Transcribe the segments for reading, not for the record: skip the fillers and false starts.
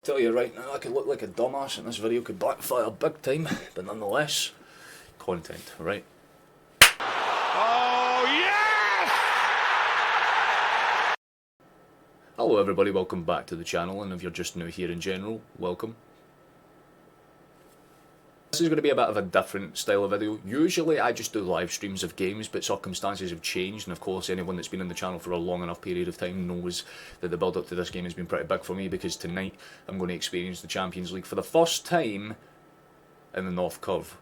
Tell you right now, I could look like a dumbass and this video could backfire big time, but nonetheless, content, right? Oh, yes! Hello everybody, welcome back to the channel, and if you're just new here in general, welcome. This is going to be a bit of a different style of video. Usually I just do live streams of games, but circumstances have changed, and of course anyone that's been on the channel for a long enough period of time knows that the build up to this game has been pretty big for me, because tonight I'm going to experience the Champions League for the first time in the North Curve.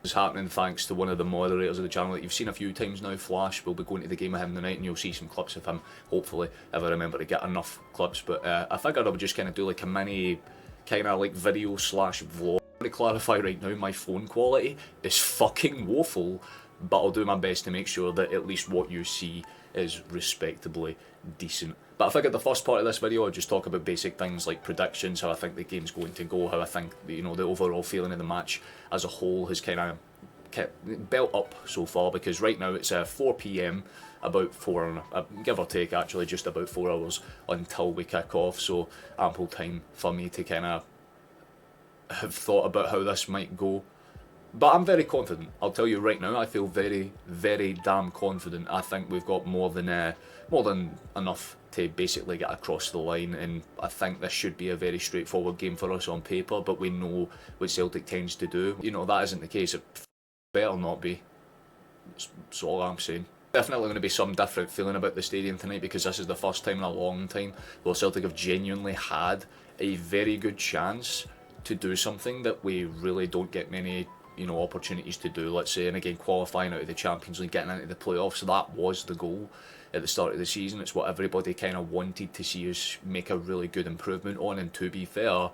This is happening thanks to one of the moderators of the channel that you've seen a few times now, Flash. We'll be going to the game with him tonight and you'll see some clips of him, hopefully, if I remember to get enough clips. But I figured I would just kind of do like a mini kind of like video slash vlog. To clarify right now, my phone quality is fucking woeful, but I'll do my best to make sure that at least what you see is respectably decent. But I figured the first part of this video I'd just talk about basic things like predictions, how I think the game's going to go, how I think, you know, the overall feeling of the match as a whole has kind of kept built up so far, because right now it's 4 PM, about give or take actually, just about 4 hours until we kick off, so ample time for me to kind of have thought about how this might go. But I'm very confident. I'll tell you right now, I feel very, very damn confident. I think we've got more than enough to basically get across the line, and I think this should be a very straightforward game for us on paper, but we know what Celtic tends to do. You know, that isn't the case. It better not be. That's all I'm saying. Definitely going to be some different feeling about the stadium tonight, because this is the first time in a long time where Celtic have genuinely had a very good chance to do something that we really don't get many, you know, opportunities to do, let's say, and again, qualifying out of the Champions League, getting into the playoffs. So that was the goal at the start of the season. It's what everybody kind of wanted to see us make a really good improvement on, and to be fair,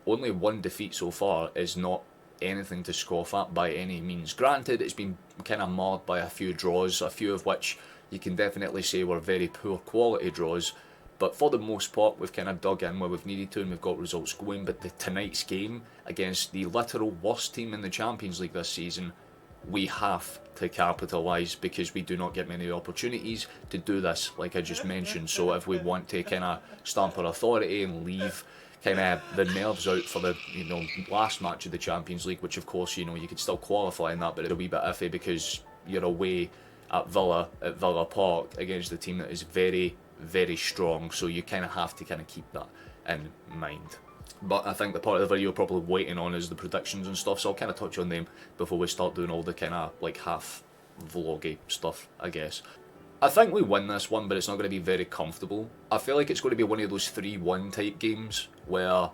only one defeat so far is not anything to scoff at by any means. Granted, it's been kind of marred by a few draws, a few of which you can definitely say were very poor quality draws, but for the most part we've kind of dug in where we've needed to and we've got results going. But tonight's game against the literal worst team in the Champions League this season, we have to capitalise, because we do not get many opportunities to do this, like I just mentioned. So if we want to kind of stamp our authority and leave kind of the nerves out for the, you know, last match of the Champions League, which of course, you know, you could still qualify in that, but it's a wee bit iffy because you're away at Villa Park against a team that is very, very strong, so you kind of have to kind of keep that in mind. But I think the part of the video you're probably waiting on is the predictions and stuff, so I'll kind of touch on them before we start doing all the kind of like half vloggy stuff, I guess. I think we win this one, but it's not going to be very comfortable. I feel like it's going to be one of those 3-1 type games where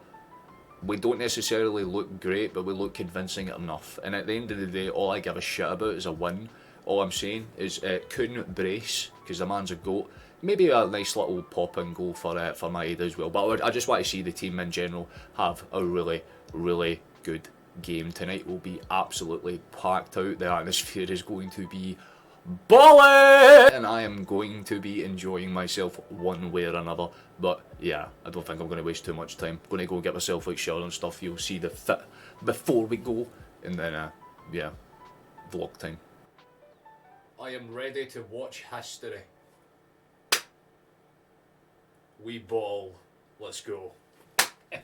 we don't necessarily look great, but we look convincing enough. And at the end of the day, all I give a shit about is a win. All I'm saying is couldn't brace, because the man's a goat. Maybe a nice little pop-in goal for Maeda as well. But I just want to see the team in general have a really, really good game. Tonight will be absolutely packed out. The atmosphere is going to be bullet! And I am going to be enjoying myself one way or another. But yeah, I don't think I'm going to waste too much time. I'm going to go get myself like showered and stuff. You'll see the fit before we go. And then, yeah, vlog time. I am ready to watch history. We ball. Let's go. It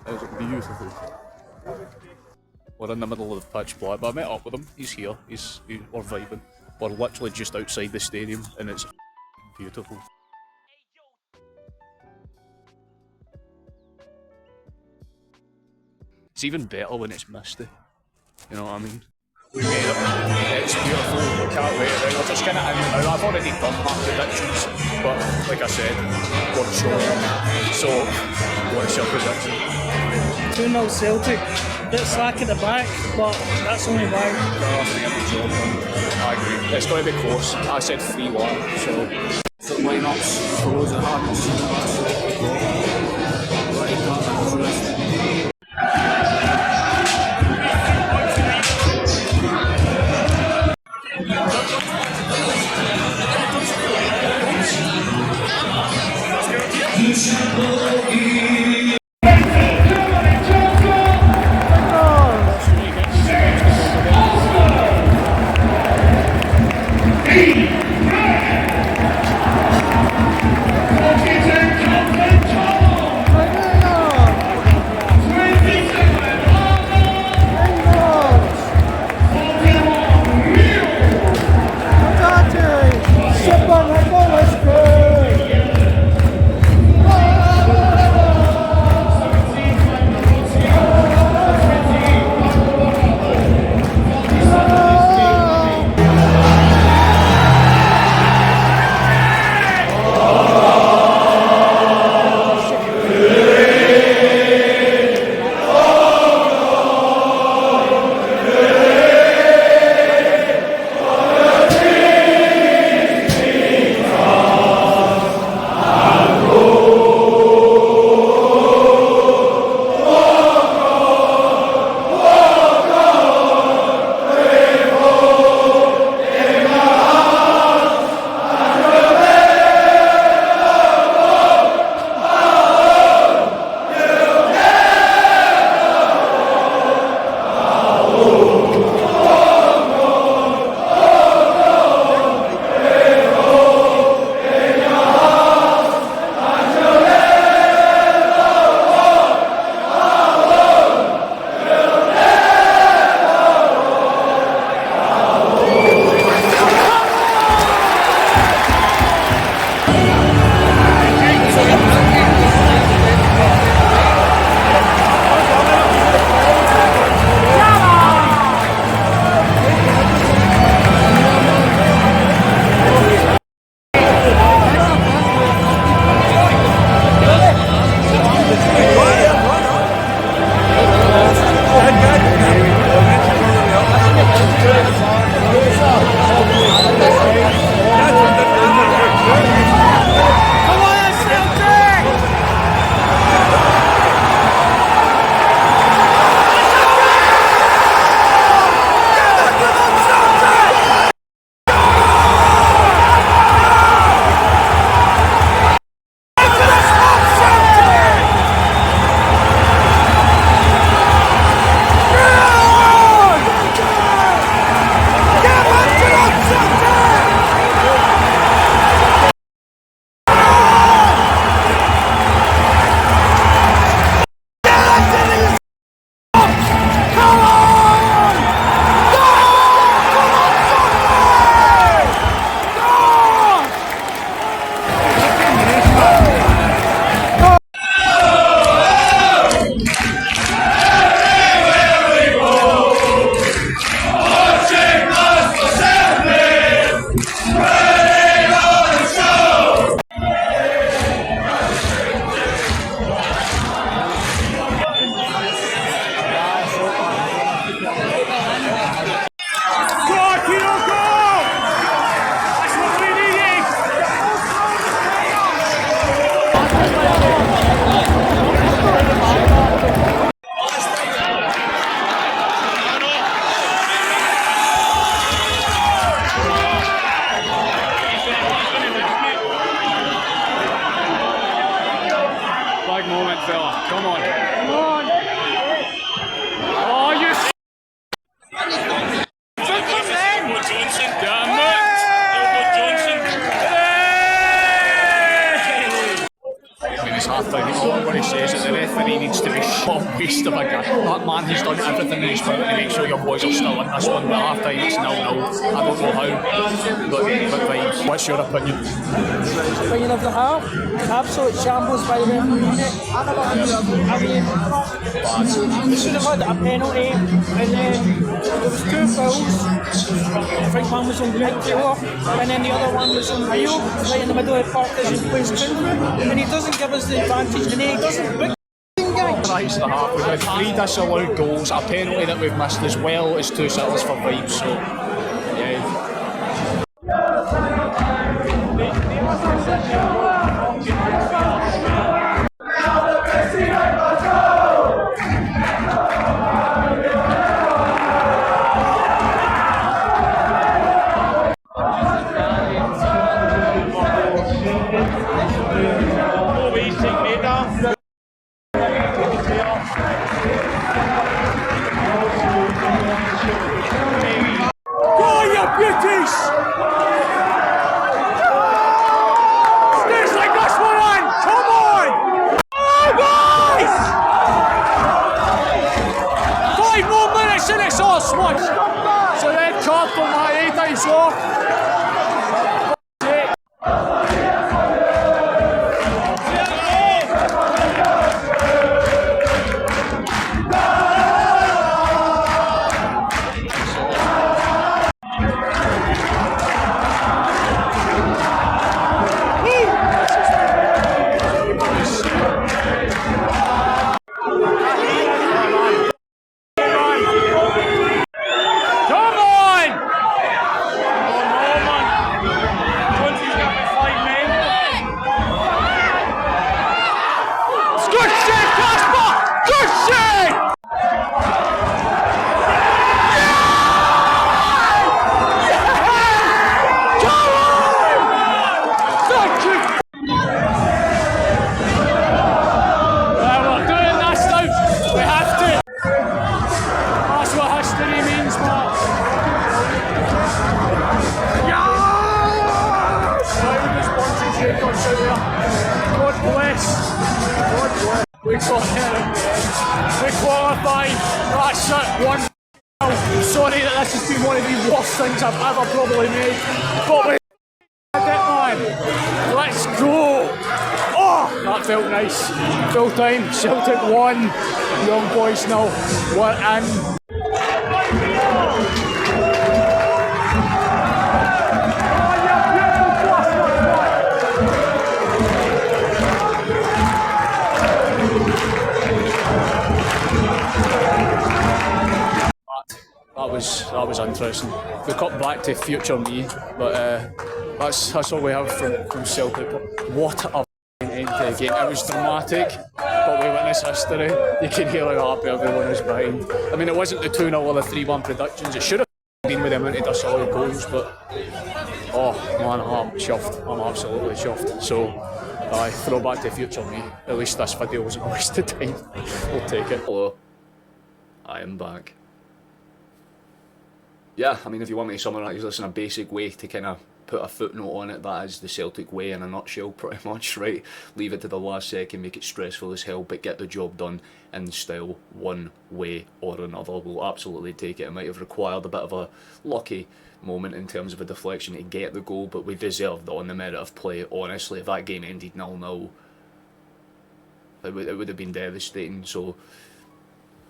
was beautiful. We're in the middle of the pitch black, but I met up with him. He's here. We're vibing. We're literally just outside the stadium, and it's beautiful. It's even better when it's misty. You know what I mean? We made it. It's beautiful. We can't wait. We're just kind of in and out. I've already done my predictions, but like I said, we're short. So, what's your prediction? 2-0 Celtic. Bit slack at the back, but that's only why. No, I think it'll be job done. I agree. It's going to be close. I said 3-1, so. So lineups for those that haven't seen the last he needs to be shot. Waste of a guy. That man has done everything in his power to make sure your boys are still in this one, but half time it's 0-0. I don't know how, but vibes. What's your opinion? Opinion of the half? Absolute shambles by the referee. I mean, we should have had a penalty, and then there was 2 fouls. I think one was on Big Taylor, and then the other one was on Rio, right in the middle of the park as he plays Quinlan, and he doesn't give us the advantage, and then he doesn't big guy. Right, the half. We've had 3 disallowed goals, a penalty that we've missed, as well as 2 sitters for vibes, so yeah. So then card for my 8 days off. We qualified. That's it. 1-0. Sorry that this has been one of the worst things I've ever probably made, but we did it, man. Let's go. Oh, that felt nice. Full time. Celtic 1. Young boys 0. We're in. That was interesting. We cut back to future me, but that's all we have from Celtic. What a end to the game. It was dramatic, but we witnessed history. You can hear how happy everyone is behind. I mean, it wasn't the 2-0 or the 3-1 predictions. It should have been with the amount of disallowed goals, but oh man, I'm chuffed. I'm absolutely chuffed. So throw back to future me. At least this video wasn't a waste of time. We'll take it. Hello, I am back. Yeah, I mean, if you want me to summarise this in a basic way to kind of put a footnote on it, that is the Celtic way in a nutshell, pretty much, right? Leave it to the last second, make it stressful as hell, but get the job done in style, one way or another. We'll absolutely take it. It might have required a bit of a lucky moment in terms of a deflection to get the goal, but we deserved it on the merit of play. Honestly, if that game ended 0-0, it would have been devastating. So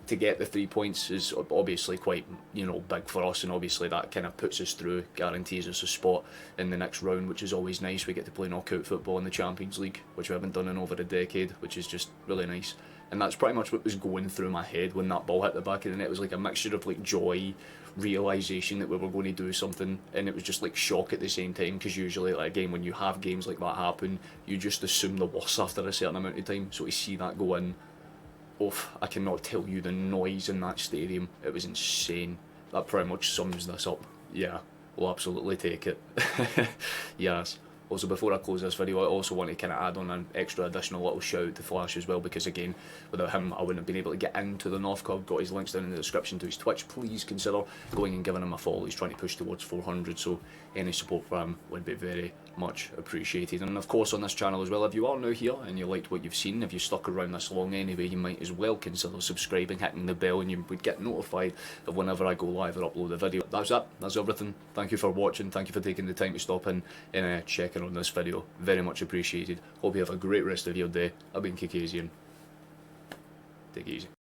to get the 3 points is obviously quite, big for us, and obviously that kind of puts us through, guarantees us a spot in the next round, which is always nice. We get to play knockout football in the Champions League, which we haven't done in over a decade, which is just really nice. And that's pretty much what was going through my head when that ball hit the back of the net. It was like a mixture of like joy, realisation that we were going to do something, and it was just like shock at the same time, because usually, like, again, when you have games like that happen, you just assume the worst after a certain amount of time. So to see that go in, I cannot tell you the noise in that stadium. It was insane. That pretty much sums this up. Yeah, we'll absolutely take it. Yes. Also, before I close this video, I also want to kind of add on an extra additional little shout out to Flash as well, because again, without him I wouldn't have been able to get into the North Club. Got his links down in the description to his Twitch. Please consider going and giving him a follow. He's trying to push towards 400, so any support for him would be very much appreciated. And of course on this channel as well, if you are new here and you liked what you've seen, if you stuck around this long anyway, you might as well consider subscribing, hitting the bell, and you would get notified of whenever I go live or upload a video. That's it, that's everything. Thank you for watching, thank you for taking the time to stop in and checking on this video. Very much appreciated. Hope you have a great rest of your day. I've been Kikazian. Take it easy.